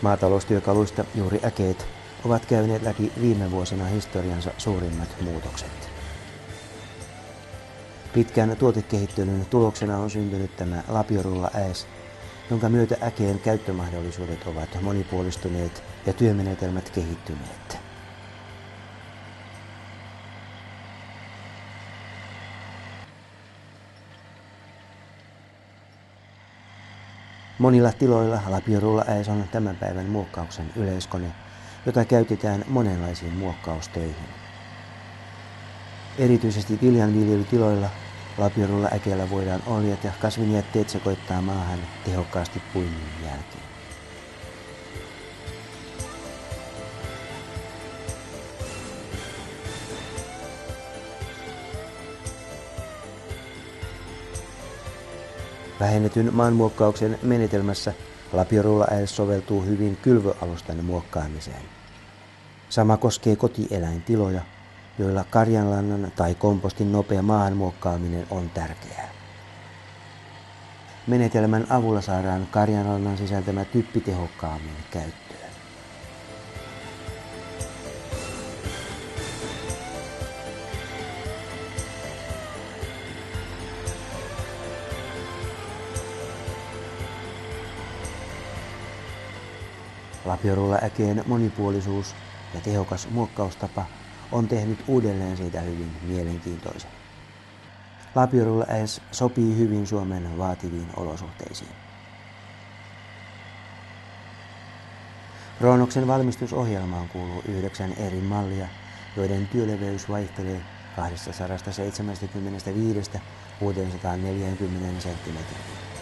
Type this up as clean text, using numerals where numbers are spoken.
Maataloustyökaluista juuri äkeet ovat käyneet läpi viime vuosina historiansa suurimmat muutokset. Pitkän tuotekehittelyn tuloksena on syntynyt tämä lapiorulla äes, jonka myötä äkeen käyttömahdollisuudet ovat monipuolistuneet ja työmenetelmät kehittyneet. Monilla tiloilla lapiorulla äes on tämän päivän muokkauksen yleiskone, jota käytetään monenlaisiin muokkaustöihin. Erityisesti viljanviljelytiloilla lapiorulla äkeellä voidaan oljat ja kasvinjätteet sekoittaa maahan tehokkaasti puinnin jälkeen. Vähennetyn maanmuokkauksen menetelmässä lapiorulla äes soveltuu hyvin kylvöalustan muokkaamiseen. Sama koskee kotieläintiloja, joilla karjanlannan tai kompostin nopea maahanmuokkaaminen on tärkeää. Menetelmän avulla saadaan karjanlannan sisältämä typpi tehokkaammin käyttöön. Lapiorulla äkeen monipuolisuus ja tehokas muokkaustapa on tehnyt uudelleen siitä hyvin mielenkiintoisen. Lapiorulla äes sopii hyvin Suomen vaativiin olosuhteisiin. Proonoksen valmistusohjelmaan kuuluu 9 eri mallia, joiden työleveys vaihtelee 275 640 senttimetriin.